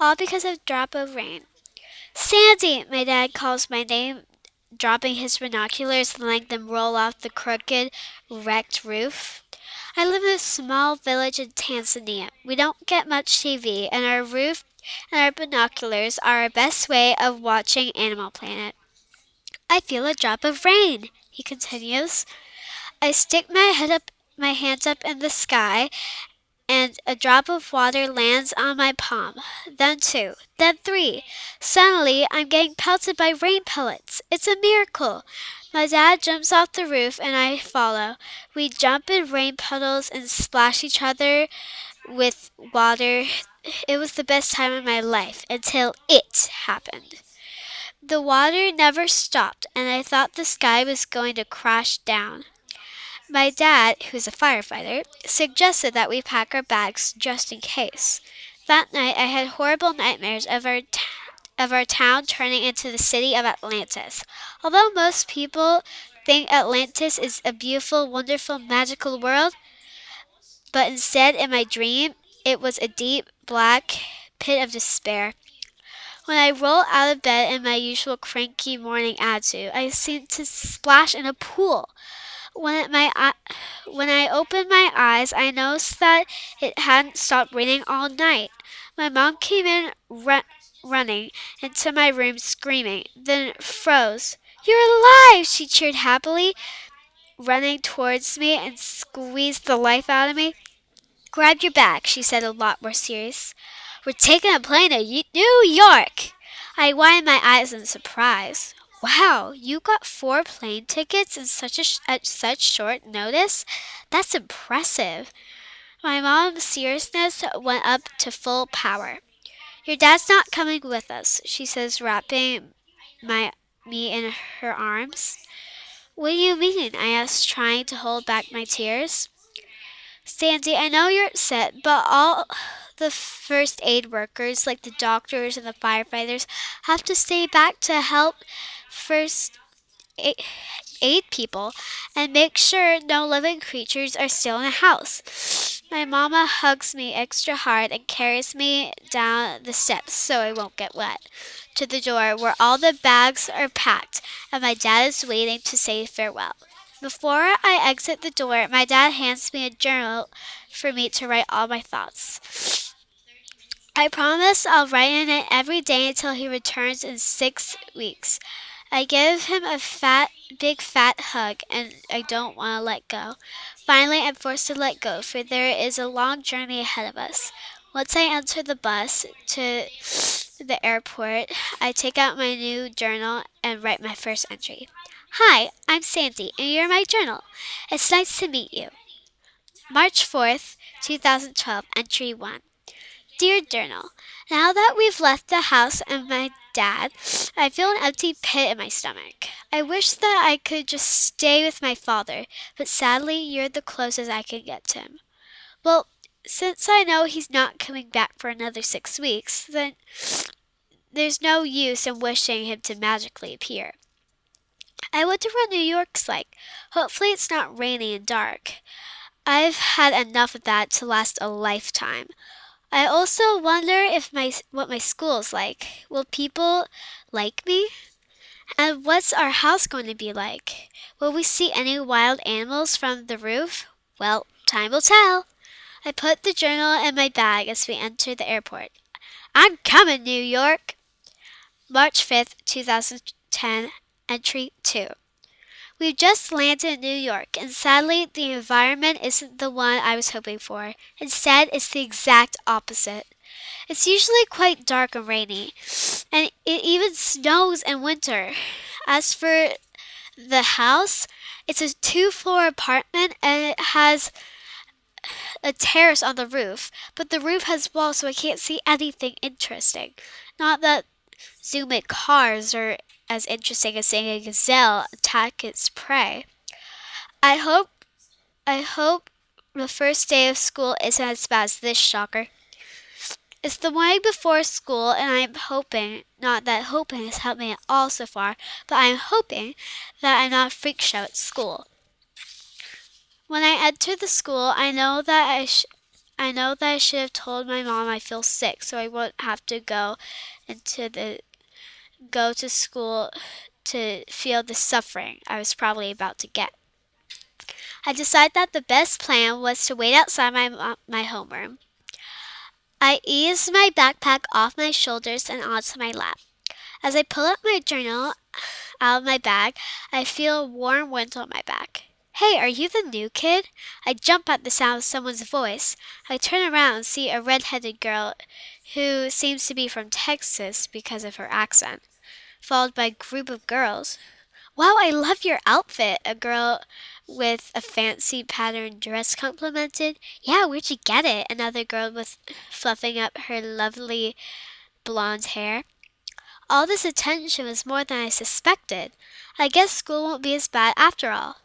all because of a drop of rain. Sandy, my dad calls my name, dropping his binoculars and letting them roll off the crooked, wrecked roof. I live in a small village in Tanzania. We don't get much TV, and our roof and our binoculars are our best way of watching Animal Planet. I feel a drop of rain, he continues. I stick my hands up in the sky, and a drop of water lands on my palm. Then two, then three. Suddenly, I'm getting pelted by rain pellets. It's a miracle. My dad jumps off the roof and I follow. We jump in rain puddles and splash each other with water. It was the best time of my life until it happened. The water never stopped, and I thought the sky was going to crash down. My dad, who's a firefighter, suggested that we pack our bags just in case. That night, I had horrible nightmares of our town turning into the city of Atlantis. Although most people think Atlantis is a beautiful, wonderful, magical world, but instead, in my dream, it was a deep, black pit of despair. When I roll out of bed in my usual cranky morning attitude, I seem to splash in a pool. When I opened my eyes, I noticed that it hadn't stopped raining all night. My mom came in running into my room screaming, then froze. "You're alive!" she cheered happily, running towards me and squeezed the life out of me. "Grab your bag," she said a lot more serious. "We're taking a plane to New York." I widened my eyes in surprise. "Wow, you got 4 plane tickets in at such short notice? That's impressive." My mom's seriousness went up to full power. "Your dad's not coming with us," she says, wrapping my me in her arms. "What do you mean?" I asked, trying to hold back my tears. "Sandy, I know you're upset, but all the first aid workers, like the doctors and the firefighters, have to stay back to help first aid people and make sure no living creatures are still in the house." My mama hugs me extra hard and carries me down the steps so I won't get wet to the door where all the bags are packed and my dad is waiting to say farewell. Before I exit the door, my dad hands me a journal for me to write all my thoughts. I promise I'll write in it every day until he returns in 6 weeks. I give him a big fat hug, and I don't want to let go. Finally, I'm forced to let go, for there is a long journey ahead of us. Once I enter the bus to the airport, I take out my new journal and write my first entry. "Hi, I'm Sandy, and you're my journal. It's nice to meet you." March 4th, 2012, Entry 1. Dear Journal, now that we've left the house and my dad, I feel an empty pit in my stomach. I wish that I could just stay with my father, but sadly, you're the closest I can get to him. Well, since I know he's not coming back for another 6 weeks, then there's no use in wishing him to magically appear. I wonder what New York's like. Hopefully, it's not rainy and dark. I've had enough of that to last a lifetime. I also wonder if what my school's like. Will people like me? And what's our house going to be like? Will we see any wild animals from the roof? Well, time will tell. I put the journal in my bag as we enter the airport. I'm coming, New York! March 5th, 2010, Entry 2. We've just landed in New York, and sadly, the environment isn't the one I was hoping for. Instead, it's the exact opposite. It's usually quite dark and rainy, and it even snows in winter. As for the house, it's a 2-floor apartment and it has a terrace on the roof, but the roof has walls so I can't see anything interesting. Not that zoom-in cars are as interesting as seeing a gazelle attack its prey. I hope I hope the first day of school isn't as bad as this shocker. It's the morning before school, and I'm hoping, not that hoping has helped me at all so far, but I'm hoping that I'm not a freak show at school. When I enter the school, I know that I know that I should have told my mom I feel sick so I won't have to go to school to feel the suffering I was probably about to get. I decided that the best plan was to wait outside my homeroom. I eased my backpack off my shoulders and onto my lap. As I pull up my journal out of my bag, I feel a warm wind on my back. Hey, are you the new kid? I jump at the sound of someone's voice. I turn around and see a red-headed girl who seems to be from Texas because of her accent, followed by a group of girls. Wow, I love your outfit, a girl with a fancy patterned dress complimented. Yeah, where'd you get it? Another girl was fluffing up her lovely blonde hair. All this attention was more than I suspected. I guess school won't be as bad after all.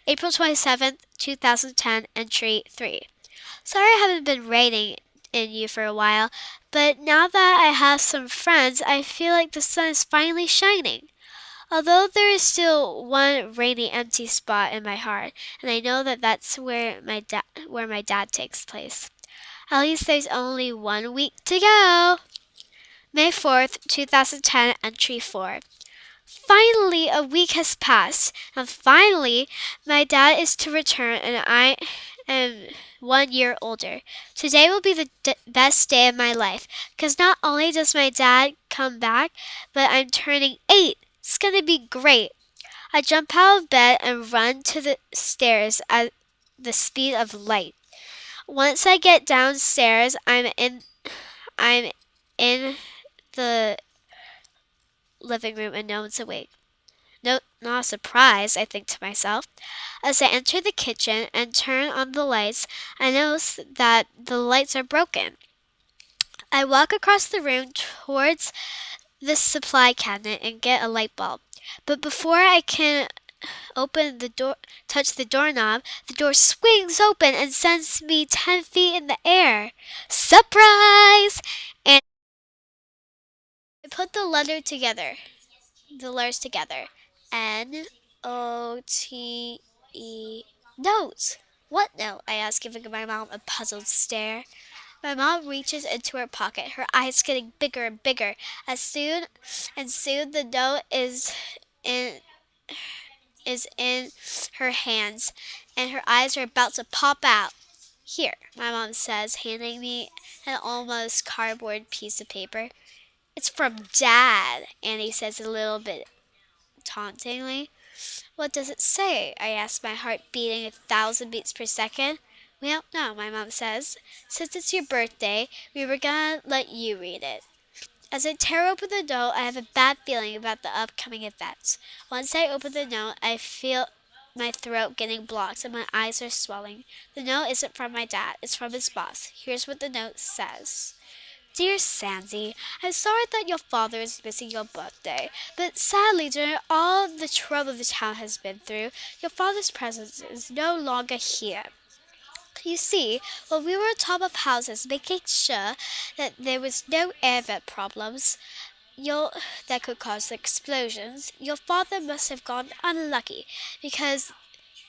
April 27th, 2010, entry 3. Sorry I haven't been writing in you for a while, but now that I have some friends, I feel like the sun is finally shining. Although there is still one rainy, empty spot in my heart, and I know that that's where my dad takes place. At least there's only 1 week to go. May 4th, 2010, entry 4. Finally, a week has passed, and finally, my dad is to return, and I am 1 year older. Today will be the best day of my life, because not only does my dad come back, but I'm turning 8. It's gonna be great. I jump out of bed and run to the stairs at the speed of light. Once I get downstairs, I'm in the living room and no one's awake. No, not a surprise, I think to myself. As I enter the kitchen and turn on the lights, I notice that the lights are broken. I walk across the room towards the supply cabinet and get a light bulb. But before I can touch the doorknob, the door swings open and sends me 10 feet in the air. Surprise! And I put the letters together. N-O-T-E. Note! What note? I ask, giving my mom a puzzled stare. My mom reaches into her pocket, her eyes getting bigger and bigger. Soon the note in is in her hands, and her eyes are about to pop out. Here, my mom says, handing me an almost cardboard piece of paper. It's from Dad, Annie says a little bit tauntingly. What does it say? I ask, my heart beating 1,000 beats per second. We don't know, my mom says. Since it's your birthday, we were gonna let you read it. As I tear open the note, I have a bad feeling about the upcoming events. Once I open the note, I feel my throat getting blocked and my eyes are swelling. The note isn't from my dad, it's from his boss. Here's what the note says. Dear Sandy, I'm sorry that your father is missing your birthday, but sadly, during all the trouble the town has been through, your father's presence is no longer here. You see, when we were on top of houses making sure that there was no air vent problems that could cause explosions, your father must have gone unlucky because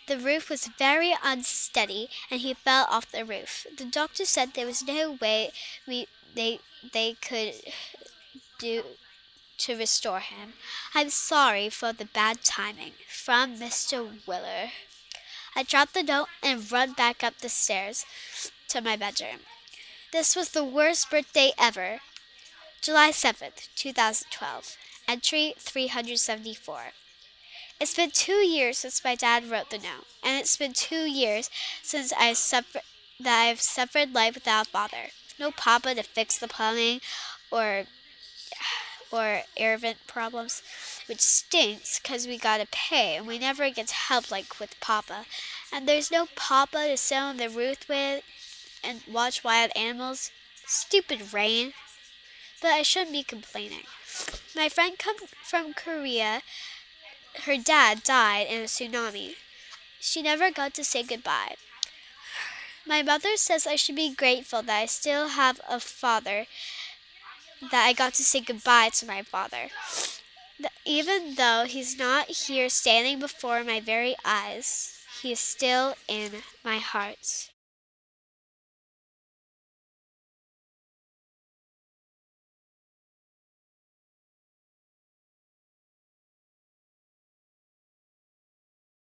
the roof was very unsteady and he fell off the roof. The doctor said there was no way they could do to restore him. I'm sorry for the bad timing. From Mr. Willer. I drop the note and run back up the stairs to my bedroom. This was the worst birthday ever. July 7th, 2012. Entry 374. It's been 2 years since my dad wrote the note, and it's been 2 years since I've suffered life without a father. No papa to fix the plumbing or air vent problems, which stinks because we gotta pay and we never get help like with papa. And there's no papa to sit on the roof with and watch wild animals. Stupid Rain. But I shouldn't be complaining. My friend come from Korea. Her dad died in a tsunami. She never got to say goodbye. My mother says I should be grateful that I still have a father, that I got to say goodbye to my father. Even though he's not here standing before my very eyes, he is still in my heart.